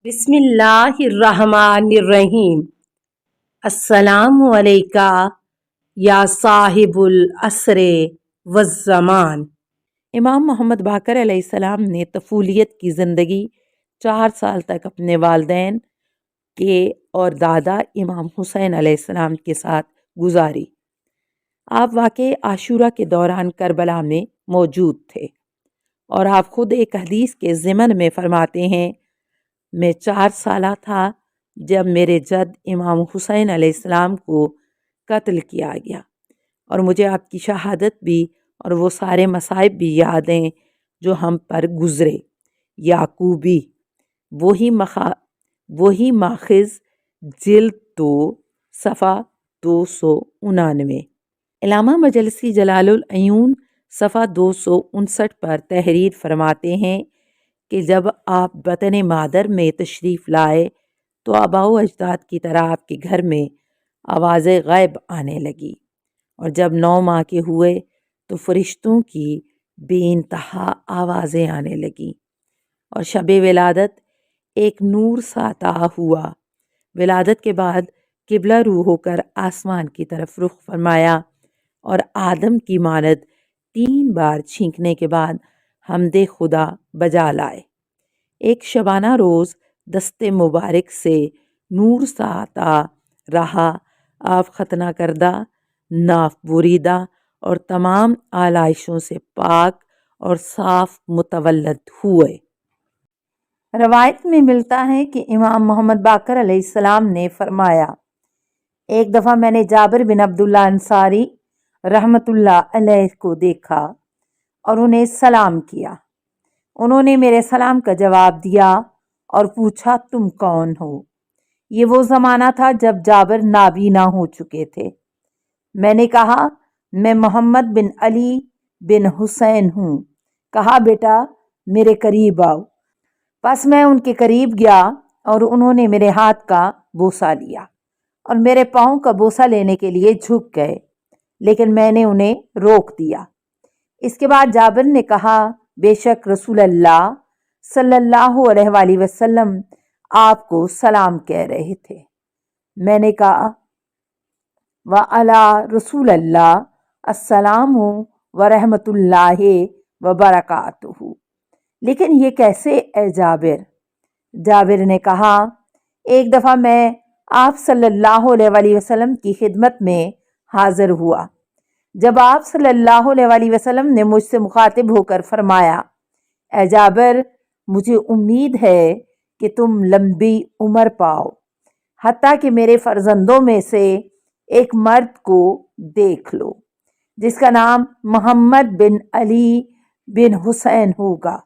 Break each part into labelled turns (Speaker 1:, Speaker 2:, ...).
Speaker 1: بسم اللہ الرحمن الرحیم۔ السلام علیکہ یا صاحب العصر والزمان۔ امام محمد باقر علیہ السلام نے طفولیت کی زندگی 4 سال تک اپنے والدین کے اور دادا امام حسین علیہ السلام کے ساتھ گزاری۔ آپ واقعہ عاشورہ کے دوران کربلا میں موجود تھے اور آپ خود ایک حدیث کے ضمن میں فرماتے ہیں، میں 4 سالہ تھا جب میرے جد امام حسین علیہ السلام کو قتل کیا گیا، اور مجھے آپ کی شہادت بھی اور وہ سارے مصائب بھی یاد ہیں جو ہم پر گزرے۔ یعقوبی وہی ماخذ جلد 2 صفحہ 299۔ علامہ مجلسی جلال العیون صفحہ 259 پر تحریر فرماتے ہیں کہ جب آپ وطن مادر میں تشریف لائے تو آباء و اجداد کی طرح آپ کے گھر میں آواز غیب آنے لگی، اور جب 9 ماہ کے ہوئے تو فرشتوں کی بے انتہا آوازیں آنے لگیں، اور شب ولادت ایک نور سا عطا ہوا۔ ولادت کے بعد قبلہ رو ہو کر آسمان کی طرف رخ فرمایا اور آدم کی مانند 3 بار چھینکنے کے بعد حمد خدا بجا لائے۔ ایک شبانہ روز دست مبارک سے نور سا عطا رہا، آپ ختنہ کردہ، ناف بریدہ اور تمام آلائشوں سے پاک اور صاف متولد ہوئے۔ روایت میں ملتا ہے کہ امام محمد باقر علیہ السلام نے فرمایا، ایک دفعہ میں نے جابر بن عبداللہ انصاری رحمۃ اللہ علیہ کو دیکھا اور انہیں سلام کیا۔ انہوں نے میرے سلام کا جواب دیا اور پوچھا، تم کون ہو؟ یہ وہ زمانہ تھا جب جابر نابینا ہو چکے تھے۔ میں نے کہا، میں محمد بن علی بن حسین ہوں۔ کہا، بیٹا میرے قریب آؤ۔ پس میں ان کے قریب گیا اور انہوں نے میرے ہاتھ کا بوسہ لیا اور میرے پاؤں کا بوسہ لینے کے لیے جھک گئے، لیکن میں نے انہیں روک دیا۔ اس کے بعد جابر نے کہا، بے شک رسول اللہ صلی اللہ علیہ وآلہ وسلم آپ کو سلام کہہ رہے تھے۔ میں نے کہا، وعلی رسول اللہ السلام ورحمۃ اللہ وبرکاتہ، لیکن یہ کیسے اے جابر؟ جابر نے کہا، ایک دفعہ میں آپ صلی اللہ علیہ وآلہ وسلم کی خدمت میں حاضر ہوا، جب آپ صلی اللہ علیہ وآلہ وسلم نے مجھ سے مخاطب ہو کر فرمایا، اے جابر، مجھے امید ہے کہ تم لمبی عمر پاؤ، حتیٰ کہ میرے فرزندوں میں سے ایک مرد کو دیکھ لو جس کا نام محمد بن علی بن حسین ہوگا،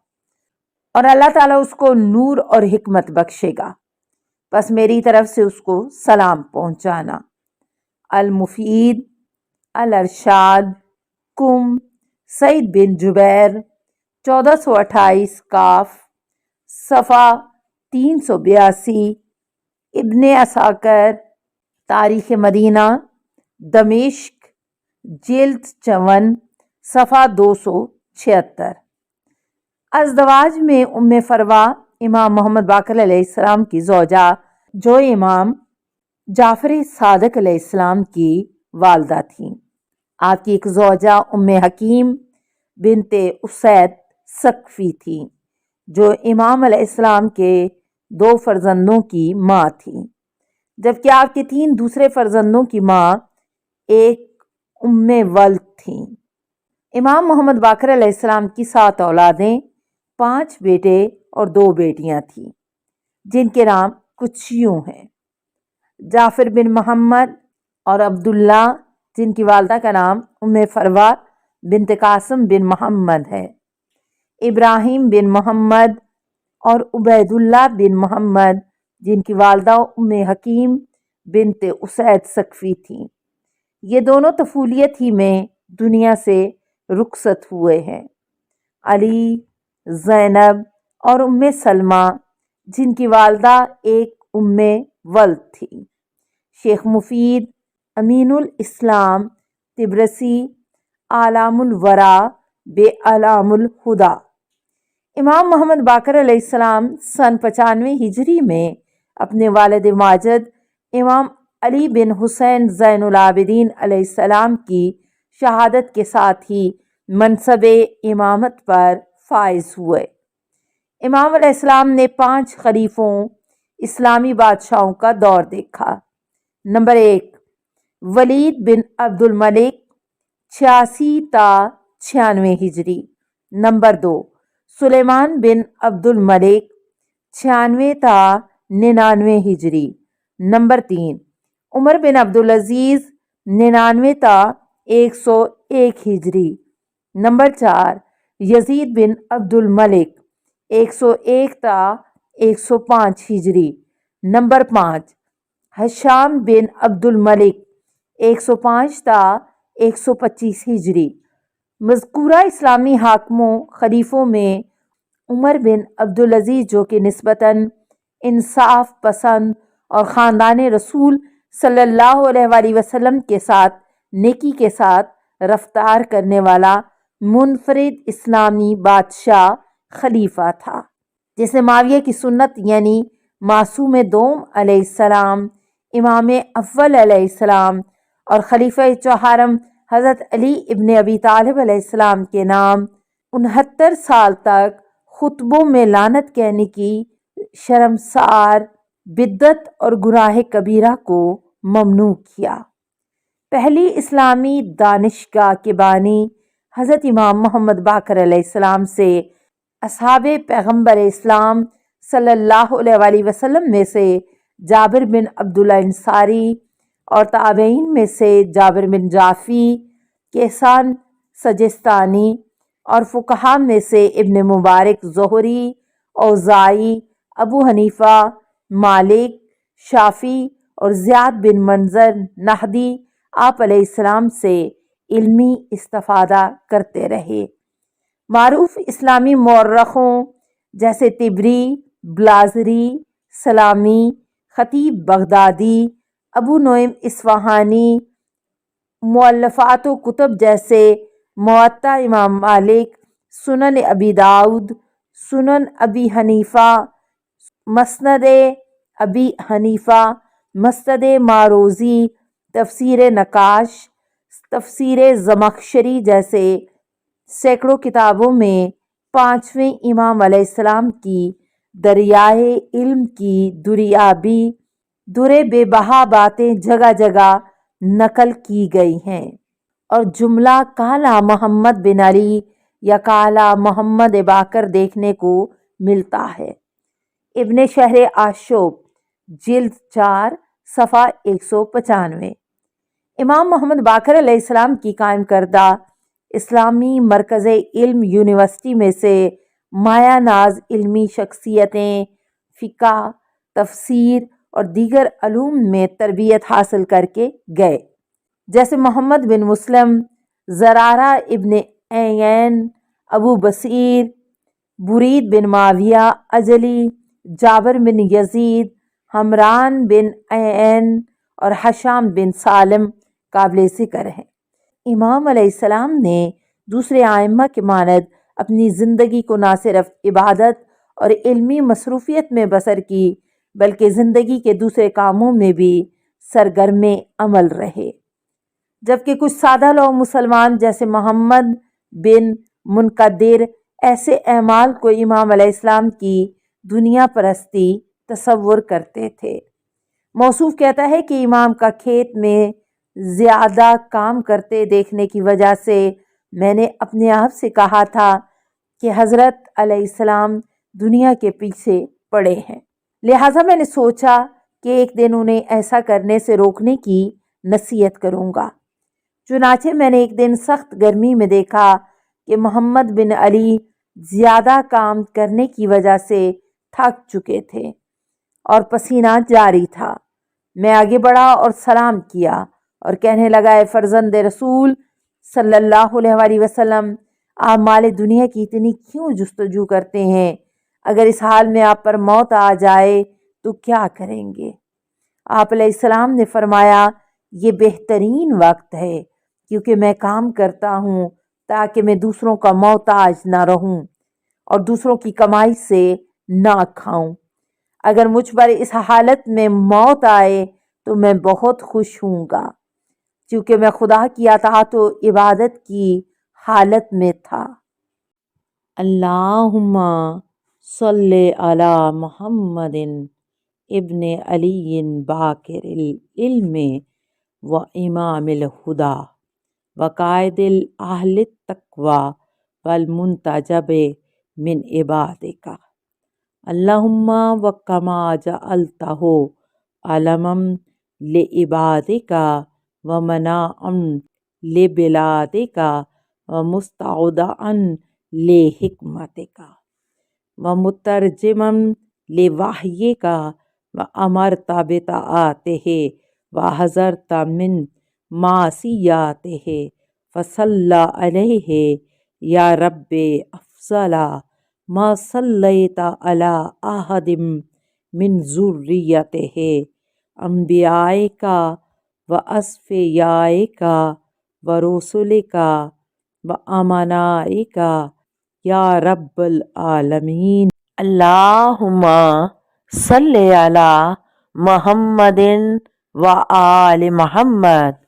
Speaker 1: اور اللہ تعالیٰ اس کو نور اور حکمت بخشے گا، پس میری طرف سے اس کو سلام پہنچانا۔ المفید الارشاد کم سعید بن جبیر 1428 کاف صفحہ 382۔ ابن عساکر تاریخ مدینہ دمشق جلد 54 صفحہ 276۔ ازدواج میں ام فروہ امام محمد باقر علیہ السلام کی زوجہ، جو امام جعفر صادق علیہ السلام کی والدہ تھیں۔ آپ کی ایک زوجہ ام حکیم بنت اسید ثقفی تھیں، جو امام علیہ السلام کے 2 فرزندوں کی ماں تھیں، جبکہ آپ کے 3 دوسرے فرزندوں کی ماں ایک ام ولد تھیں۔ امام محمد باقر علیہ السلام کی 7 اولادیں، 5 بیٹے اور 2 بیٹیاں تھیں، جن کے نام کچھ یوں ہیں: جعفر بن محمد اور عبداللہ، جن کی والدہ کا نام ام فروہ بنت قاسم بن محمد ہے، ابراہیم بن محمد اور عبید اللہ بن محمد، جن کی والدہ ام حکیم بنت اسید ثقفی تھیں۔ یہ دونوں طفولیت ہی میں دنیا سے رخصت ہوئے ہیں۔ علی، زینب اور ام سلمہ، جن کی والدہ ایک ام ولد تھی۔ شیخ مفید امین الاسلام طبرسی اعلام الورا بے اعلام الہدیٰ۔ امام محمد باقر علیہ السلام سن 95 ہجری میں اپنے والد ماجد امام علی بن حسین زین العابدین علیہ السلام کی شہادت کے ساتھ ہی منصب امامت پر فائز ہوئے۔ امام علیہ السلام نے 5 خلیفوں اسلامی بادشاہوں کا دور دیکھا۔ نمبر 1، ولید بن عبد الملک 86 تا 96 ہجری۔ نمبر 2، سلیمان بن عبد الملک 96 تا 99 ہجری۔ نمبر 3، عمر بن عبدالعزیز 99 تا 101 ہجری۔ نمبر 4، یزید بن عبد الملک 101 تا 105 ہجری۔ نمبر 5، ہشام بن عبد الملک 105 تا 125 ہجری۔ مذکورہ اسلامی حاکموں خلیفوں میں عمر بن عبدالعزیز جو کہ نسبتاً انصاف پسند اور خاندان رسول صلی اللہ علیہ وآلہ وسلم کے ساتھ نیکی کے ساتھ رفتار کرنے والا منفرد اسلامی بادشاہ خلیفہ تھا، جس نے معاویہ کی سنت یعنی معصوم دوم علیہ السلام، امام اول علیہ السلام اور خلیفہ چہارم حضرت علی ابن ابی طالب علیہ السلام کے نام 69 سال تک خطبوں میں لعنت کہنے کی شرمسار بدعت اور گناہ کبیرہ کو ممنوع کیا۔ پہلی اسلامی دانشگاہ کے بانی حضرت امام محمد باقر علیہ السلام سے اصحاب پیغمبر اسلام صلی اللہ علیہ وآلہ وسلم میں سے جابر بن عبداللہ انصاری اور تابعین میں سے جابر بن جعفی، کیسان سجستانی اور فقہاء میں سے ابن مبارک زہری، اوزاعی، ابو حنیفہ، مالک، شافعی اور زیاد بن منظر نحدی آپ علیہ السلام سے علمی استفادہ کرتے رہے۔ معروف اسلامی مورخوں جیسے طبری، بلازری، سلامی، خطیب بغدادی، ابو نعیم اصفہانی، مؤلفات و کتب جیسے موطا امام مالک، سنن ابی داؤد، سنن ابی حنیفہ، مسند ابی حنیفہ، مسند ماروزی، تفسیر نقاش، تفسیر زمخشری جیسے سینکڑوں کتابوں میں 5ویں امام علیہ السلام کی دریائے علم کی دریابی، درے بے بہا باتیں جگہ جگہ نقل کی گئی ہیں، اور جملہ کالا محمد بن علی یا کالا محمد باقر دیکھنے کو ملتا ہے۔ ابن شہر آشوب جلد 4 صفحہ 195۔ امام محمد باقر علیہ السلام کی قائم کردہ اسلامی مرکز علم یونیورسٹی میں سے مایہ ناز علمی شخصیتیں فقہ، تفسیر اور دیگر علوم میں تربیت حاصل کر کے گئے، جیسے محمد بن مسلم، زرارہ ابن عیین، ابو بصیر، برید بن معاویہ اجلی، جابر بن یزید، حمران بن عیین اور حشام بن سالم قابل ذکر ہیں۔ امام علیہ السلام نے دوسرے ائمہ کے مانند اپنی زندگی کو نہ صرف عبادت اور علمی مصروفیت میں بسر کی بلکہ زندگی کے دوسرے کاموں میں بھی سرگرم عمل رہے، جبکہ کچھ سادہ لوگ مسلمان جیسے محمد بن منکدر ایسے اعمال کو امام علیہ السلام کی دنیا پرستی تصور کرتے تھے۔ موصوف کہتا ہے کہ امام کا کھیت میں زیادہ کام کرتے دیکھنے کی وجہ سے میں نے اپنے آپ سے کہا تھا کہ حضرت علیہ السلام دنیا کے پیچھے پڑے ہیں، لہٰذا میں نے سوچا کہ ایک دن انہیں ایسا کرنے سے روکنے کی نصیحت کروں گا۔ چنانچہ میں نے ایک دن سخت گرمی میں دیکھا کہ محمد بن علی زیادہ کام کرنے کی وجہ سے تھک چکے تھے اور پسینہ جاری تھا۔ میں آگے بڑھا اور سلام کیا اور کہنے لگا، اے فرزند رسول صلی اللہ علیہ وآلہ وسلم، آپ مال دنیا کی اتنی کیوں جستجو کرتے ہیں؟ اگر اس حال میں آپ پر موت آ جائے تو کیا کریں گے؟ آپ علیہ السلام نے فرمایا، یہ بہترین وقت ہے کیونکہ میں کام کرتا ہوں تاکہ میں دوسروں کا محتاج نہ رہوں، اور دوسروں کی کمائی سے نہ کھاؤں۔ اگر مجھ پر اس حالت میں موت آئے تو میں بہت خوش ہوں گا، کیونکہ میں خدا کی اطاعت و عبادت کی حالت میں تھا۔ اللہم صلی علی محمد ابن علی باقر العلم و امام الہدا وقائد اہل التقوی والمنتجب من عبادک، اللہم وکما جعلتہ علما لعبادک ومناعا لبلادک ومستودعا لحکمتک ومترجما لوحیک وامرت بطاعتہ وحذرت من معصیتہ فصلی علیہ یا رب افضل ما صلیت علی احد من ذریتہ انبیائک واصفیائک ورسلک وامنائک یا رب العالمین۔ اللہم صلی علی محمد وآل محمد